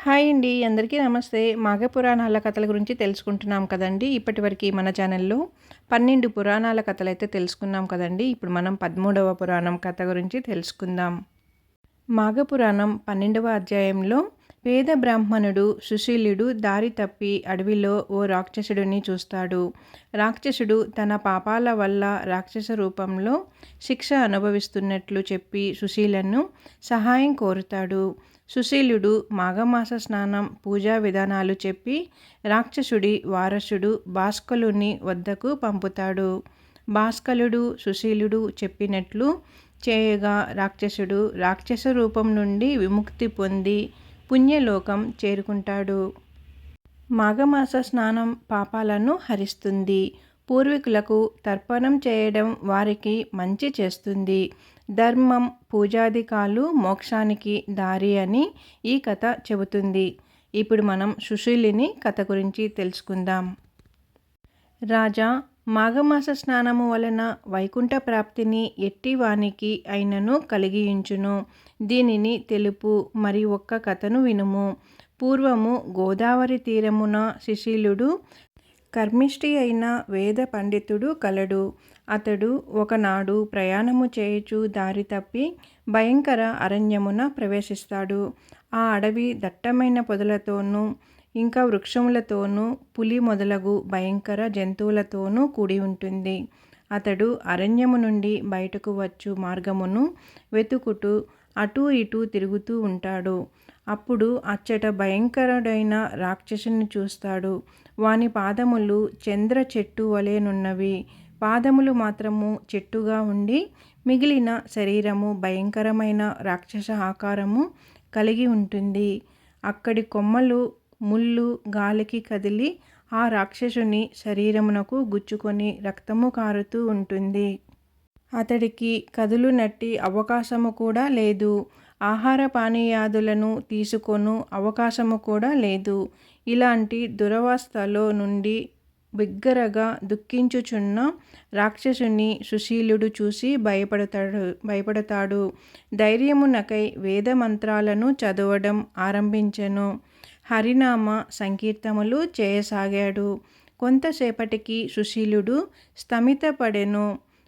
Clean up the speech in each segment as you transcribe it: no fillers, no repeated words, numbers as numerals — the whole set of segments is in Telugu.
హాయ్ అండి. అందరికీ నమస్తే. మాఘ పురాణాల కథల గురించి తెలుసుకుంటున్నాం కదండీ! ఇప్పటివరకి మన ఛానల్‌లో 12 పురాణాల కథలైతే తెలుసుకున్నాం కదండీ! ఇప్పుడు మనం 13వ పురాణం కథ గురించి తెలుసుకుందాం. మాఘ పురాణం 12వ అధ్యాయంలో పేద బ్రాహ్మణుడు సుశీలుడు దారి తప్పి అడవిలో ఓ రాక్షసుడిని చూస్తాడు. రాక్షసుడు తన పాపాల వల్ల రాక్షస రూపంలో శిక్ష అనుభవిస్తున్నట్లు చెప్పి సుశీలను సహాయం కోరుతాడు. సుశీలుడు మాఘమాస స్నానం, పూజా విధానాలు చెప్పి రాక్షసుడి వారసుడు భాస్కలుని వద్దకు పంపుతాడు. భాస్కలుడు సుశీలుడు చెప్పినట్లు చేయగా రాక్షసుడు రాక్షస రూపం నుండి విముక్తి పొంది పుణ్యలోకం చేరుకుంటాడు. మాఘమాస స్నానం పాపాలను హరిస్తుంది. పూర్వీకులకు తర్పణం చేయడం వారికి మంచి చేస్తుంది. ధర్మం, పూజాధికాలు మోక్షానికి దారి అని ఈ కథ చెబుతుంది. ఇప్పుడు మనం సుశీలిని కథ గురించి తెలుసుకుందాం. రాజా, మాఘమాస స్నానము వలన వైకుంఠ ప్రాప్తిని ఎట్టి వానికి అయినను కలిగియుంచును. దీనిని తెలుపు. మరి ఒక్క కథను వినుము. పూర్వము గోదావరి తీరమున సుశీలుడు కర్మిష్టి అయిన వేద పండితుడు కలడు. అతడు ఒకనాడు ప్రయాణము చేయుచు దారి తప్పి భయంకర అరణ్యమున ప్రవేశిస్తాడు. ఆ అడవి దట్టమైన పొదలతోనూ ఇంకా వృక్షములతోనూ పులి మొదలగు భయంకర జంతువులతోనూ కూడి ఉంటుంది. అతడు అరణ్యము నుండి బయటకు వచ్చు మార్గమును వెతుకుతూ అటూ ఇటూ తిరుగుతూ ఉంటాడు. అప్పుడు అచ్చట భయంకరుడైన రాక్షసుని చూస్తాడు. వాని పాదములు చంద్ర చెట్టు వలెనున్నవి. పాదములు మాత్రము చెట్టుగా ఉండి మిగిలిన శరీరము భయంకరమైన రాక్షస ఆకారము కలిగి ఉంటుంది. అక్కడి కొమ్మలు ముళ్ళు గాలికి కదిలి ఆ రాక్షసుని శరీరమునకు గుచ్చుకొని రక్తము కారుతూ ఉంటుంది. అతడికి కదులునట్టి అవకాశము కూడా లేదు. ఆహార పానీయాదులను తీసుకొను అవకాశము కూడా లేదు. ఇలాంటి దురవస్థలో నుండి బిగ్గరగా దుఃఖించుచున్న రాక్షసుని సుశీలుడు చూసి భయపడతాడు. ధైర్యమునకై వేద మంత్రాలను చదవడం ఆరంభించెను. హరినామ సంకీర్తములు చేయసాగాడు. కొంతసేపటికి సుశీలుడు స్థమితపడెను.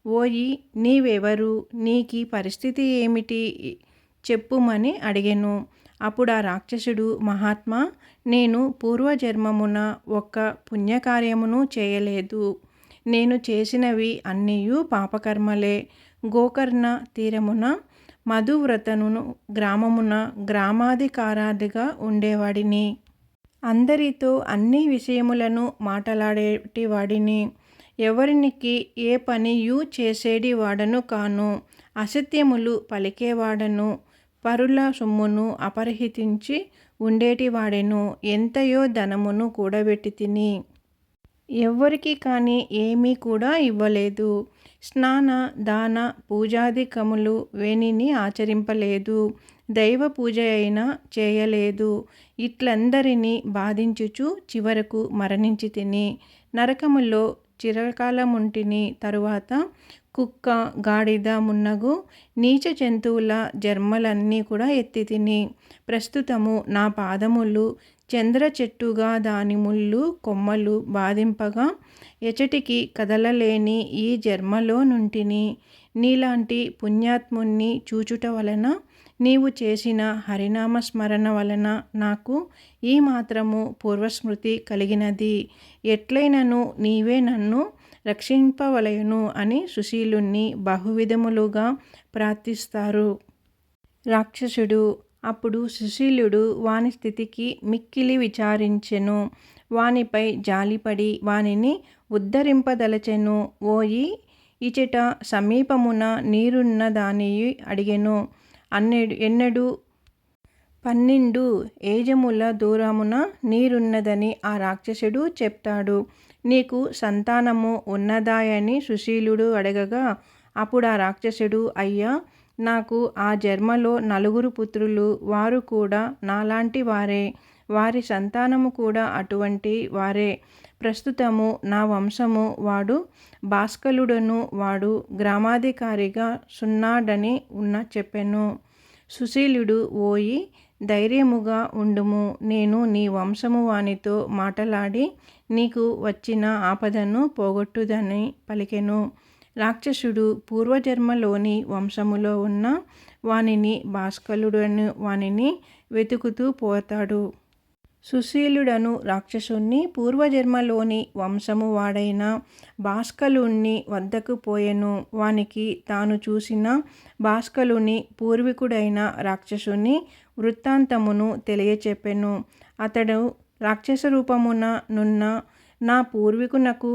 ఓయి, నీవెవరు? నీకీ పరిస్థితి ఏమిటి? చెప్పుమని అడిగెను. అప్పుడు ఆ రాక్షసుడు, మహాత్మా, నేను పూర్వజన్మమున ఒక్క పుణ్యకార్యమును చేయలేదు. నేను చేసినవి అన్నీయు పాపకర్మలే. గోకర్ణ తీరమున మధువ్రతను గ్రామమున గ్రామాధికారిగా ఉండేవాడిని. అందరితో అన్ని విషయములను మాట్లాడేటివాడిని. ఎవరికి ఏ పనియు చేసేటి వాడను కాను. అసత్యములు పలికేవాడను. పరుల సొమ్మును అపహరించి ఉండేటివాడెను. ఎంతయో ధనమును కూడబెట్టి తిని ఎవ్వరికి కానీ ఏమీ కూడా ఇవ్వలేదు. స్నాన దాన పూజాధికములు వేనిని ఆచరింపలేదు. దైవ పూజ అయినా చేయలేదు. ఇట్లందరినీ బాధించుచు చివరకు మరణించి తిని నరకములో చిరకాలముంటిని. తరువాత కుక్క, గాడిద మున్నగు నీచ జంతువుల జన్మలన్నీ కూడా ఎత్తి తిని ప్రస్తుతము నా పాదములు చంద్ర చెట్టుగా దాని ముళ్ళు కొమ్మలు బాధింపగా ఎచటికి కదలలేని ఈ జన్మలో నుంటిని. నీలాంటి పుణ్యాత్ముణ్ణి చూచుట వలన, నీవు చేసిన హరినామస్మరణ వలన నాకు ఈ మాత్రము పూర్వస్మృతి కలిగినది. ఎట్లైనను నీవే నన్ను రక్షింపవలెను అని సుశీలుణ్ణి బహువిధములుగా ప్రార్థిస్తారు. రాక్షసుడు అప్పుడు సుశీలుడు వాని స్థితికి మిక్కిలి విచారించెను. వానిపై జాలిపడి వానిని ఉద్ధరింపదలచెను. ఓయి, ఇచట సమీపమున నీరున్న దాని అడిగెను. ఎన్నడూ 12 ఏజముల దూరమున నీరున్నదని ఆ రాక్షసుడు చెప్తాడు. నీకు సంతానము ఉన్నదాయని సుశీలుడు అడగగా, అప్పుడు ఆ రాక్షసుడు, అయ్యా, నాకు ఆ జన్మలో 4 పుత్రులు. వారు కూడా నాలాంటి వారే. వారి సంతానము కూడా అటువంటి వారే. ప్రస్తుతము నా వంశము వాడు భాస్కలుడను వాడు గ్రామాధికారిగా సున్నాడని చెప్పెను. సుశీలుడు, ఓయి, ధైర్యముగా ఉండుము. నేను నీ వంశము వానితో మాటలాడి నీకు వచ్చిన ఆపదను పోగొట్టుదని పలికెను. రాక్షసుడు పూర్వజన్మలోని వంశములో ఉన్న వానిని భాస్కలుడను వానిని వెతుకుతూ పోతాడు. సుశీలుడను రాక్షసుణ్ణి పూర్వజన్మలోని వంశము వాడైన భాస్కలుణ్ణి వద్దకు పోయెను. వానికి తాను చూసిన భాస్కలుని పూర్వీకుడైన రాక్షసుని వృత్తాంతమును తెలియచెప్పెను. అతడు రాక్షస రూపమున నున్న నా పూర్వీకునకు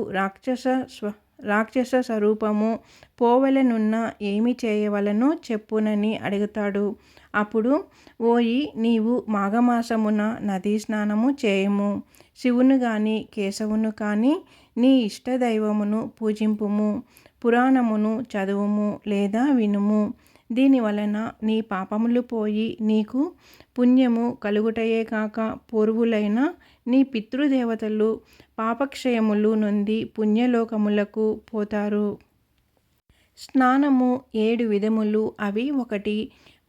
రాక్షస స్వరూపము పోవలెనున్న ఏమి చేయవలనో చెప్పునని అడుగుతాడు. అప్పుడు ఓయి నీవు మాఘమాసమున నదీ స్నానము చేయము. శివును గాని కేశవును కాని నీ ఇష్టదైవమును పూజింపుము. పురాణమును చదువుము లేదా వినుము. దీనివలన నీ పాపములు పోయి నీకు పుణ్యము కలుగుటయే కాక పూర్వులైన నీ పితృదేవతలు పాపక్షయములు నొంది పుణ్యలోకములకు పోతారు. స్నానము 7 విధములు. అవి 1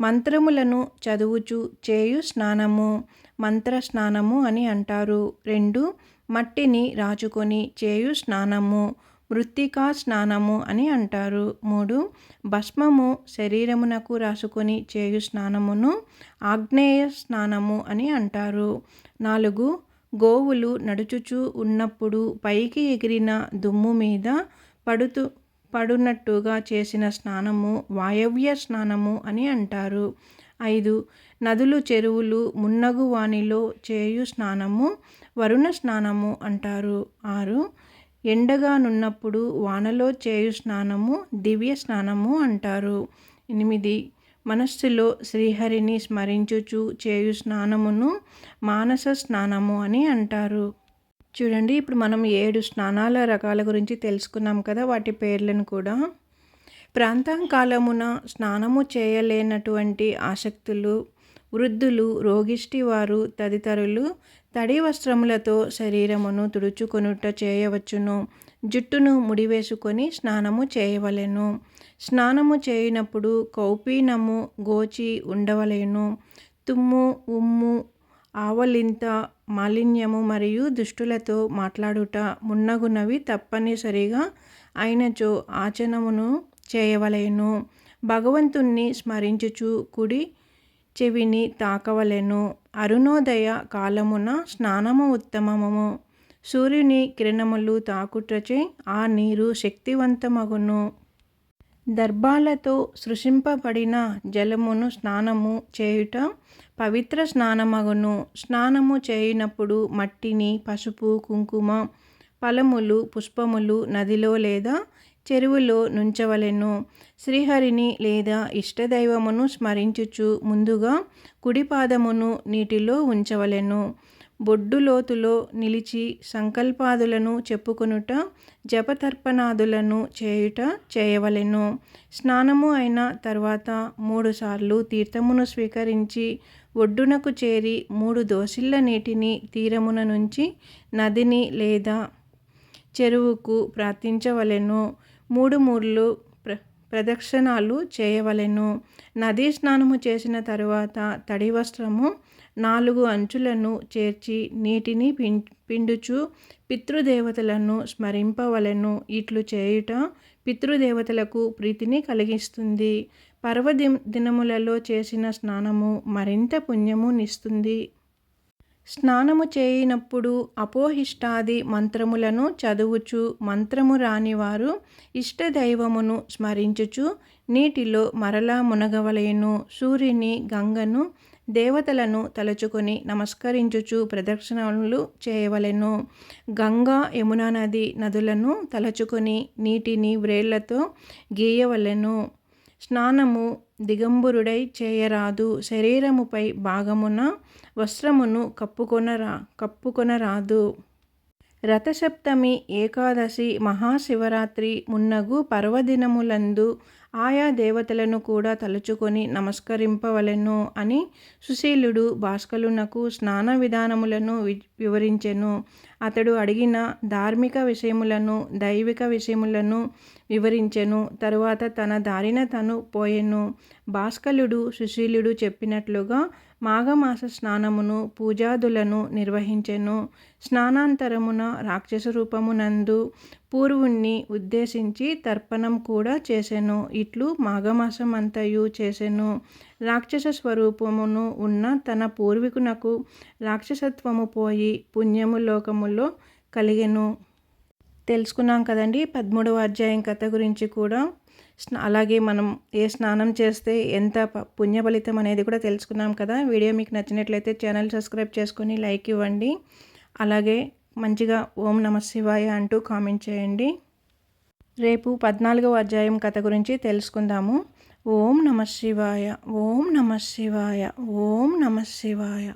మంత్రములను చదువుచు చేయు స్నానము మంత్ర స్నానము అని అంటారు. 2 మట్టిని రాచుకొని చేయు స్నానము మృత్తికా స్నానము అని అంటారు. 3 భస్మము శరీరమునకు రాసుకొని చేయు స్నానమును ఆగ్నేయ స్నానము అని అంటారు. 4 గోవులు నడుచుచూ ఉన్నప్పుడు పైకి ఎగిరిన దుమ్ము మీద పడునట్టుగా చేసిన స్నానము వాయవ్య స్నానము అని అంటారు. 5 నదులు చెరువులు మున్నగు వానిలో చేయు స్నానము వరుణ స్నానము అంటారు. 6 ఎండగానున్నప్పుడు వానలో చేయు స్నానము దివ్య స్నానము అంటారు. 8 మనస్సులో శ్రీహరిని స్మరించుచు చేయు స్నానమును మానస స్నానము అని అంటారు. చూడండి, ఇప్పుడు మనం 7 స్నానాల రకాల గురించి తెలుసుకున్నాం కదా, వాటి పేర్లను కూడా. ప్రాంతకాలమున స్నానము చేయలేనటువంటి ఆసక్తులు, వృద్ధులు, రోగిష్టి వారు తదితరులు తడి వస్త్రములతో శరీరమును తుడుచుకొనుట చేయవచ్చును. జుట్టును ముడివేసుకొని స్నానము చేయవలెను. స్నానము చేయునప్పుడు కౌపీనము గోచి ఉండవలెను. తుమ్ము, ఉమ్ము, ఆవలింత, మాలిన్యము మరియు దుష్టులతో మాట్లాడుట మున్నగునవి తప్పనిసరిగా అయినచో ఆచనమును చేయవలెను. భగవంతుణ్ణి స్మరించుచు కుడి చెవిని తాకవలెను. అరుణోదయ కాలమున స్నానము ఉత్తమము. సూర్యుని కిరణములు తాకుటచే ఆ నీరు శక్తివంతమగును. దర్భాలతో సృష్టింపబడిన జలమును స్నానము చేయుట పవిత్ర స్నానమగును. స్నానము చేయునప్పుడు మట్టిని, పసుపు, కుంకుమ, ఫలములు, పుష్పములు నదిలో లేదా చెరువులో నుంచవలెను. శ్రీహరిని లేదా ఇష్టదైవమును స్మరించుచు ముందుగా కుడిపాదమును నీటిలో ఉంచవలెను. బొడ్డు లోతులో నిలిచి సంకల్పాదులను చెప్పుకొనుట, జపతర్పణాదులను చేయుట చేయవలెను. స్నానము అయిన తర్వాత 3 సార్లు తీర్థమును స్వీకరించి ఒడ్డునకు చేరి 3 దోసిళ్ల నీటిని తీరమున నుంచి నదిని లేదా చెరువుకు ప్రార్థించవలెను. 3 మూర్లు ప్రదక్షిణాలు చేయవలెను. నదీ స్నానము చేసిన తరువాత తడి వస్త్రము 4 అంచులను చేర్చి నీటిని పిండుచు పితృదేవతలను స్మరింపవలెను. ఇట్లు చేయుట పితృదేవతలకు ప్రీతిని కలిగిస్తుంది. పర్వదినములలో చేసిన స్నానము మరింత పుణ్యమునిస్తుంది. స్నానము చేయినప్పుడు అపోహిష్టాది మంత్రములను చదువుచు మంత్రము రానివారు ఇష్టదైవమును స్మరించుచు నీటిలో మరలా మునగవలెను. సూర్యుని, గంగను, దేవతలను తలుచుకొని నమస్కరించుచు ప్రదక్షిణలు చేయవలెను. గంగా, యమునా నదులను తలుచుకొని నీటిని వ్రేళ్లతో గీయవలెను. స్నానము దిగంబరుడై చేయరాదు. శరీరముపై భాగమున వస్త్రమును కప్పుకొనరాదు. రథసప్తమి, ఏకాదశి, మహాశివరాత్రి మున్నగు పర్వదినములందు ఆయా దేవతలను కూడా తలుచుకొని నమస్కరింపవలెను అని సుశీలుడు భాస్కలునకు స్నాన విధానములను వివరించెను. అతడు అడిగిన ధార్మిక విషయములను, దైవిక విషయములను వివరించెను. తరువాత తన దారిన తను పోయెను. భాస్కలుడు సుశీలుడు చెప్పినట్లుగా మాఘమాస స్నానమును పూజాదులను నిర్వహించెను. స్నానాంతరమున రాక్షస రూపమునందు పూర్వుణ్ణి ఉద్దేశించి తర్పణం కూడా చేసెను. ఇట్లు మాఘమాసమంతయు చేసెను. రాక్షస స్వరూపమును ఉన్న తన పూర్వీకునకు రాక్షసత్వము పోయి పుణ్యము లోకములో కలిగెను. తెలుసుకున్నాం కదండి 13వ అధ్యాయం కథ గురించి కూడా. అలాగే మనం ఏ స్నానం చేస్తే ఎంత పుణ్య ఫలితం అనేది కూడా తెలుసుకున్నాం కదా. వీడియో మీకు నచ్చినట్లయితే ఛానల్ సబ్స్క్రైబ్ చేసుకొని లైక్ ఇవ్వండి. అలాగే మంచిగా ఓం నమః శివాయ అంటూ కామెంట్ చేయండి. రేపు 14వ అధ్యాయం కథ గురించి తెలుసుకుందాము. ఓం నమః శివాయ, ఓం నమః శివాయ, ఓం నమః శివాయ.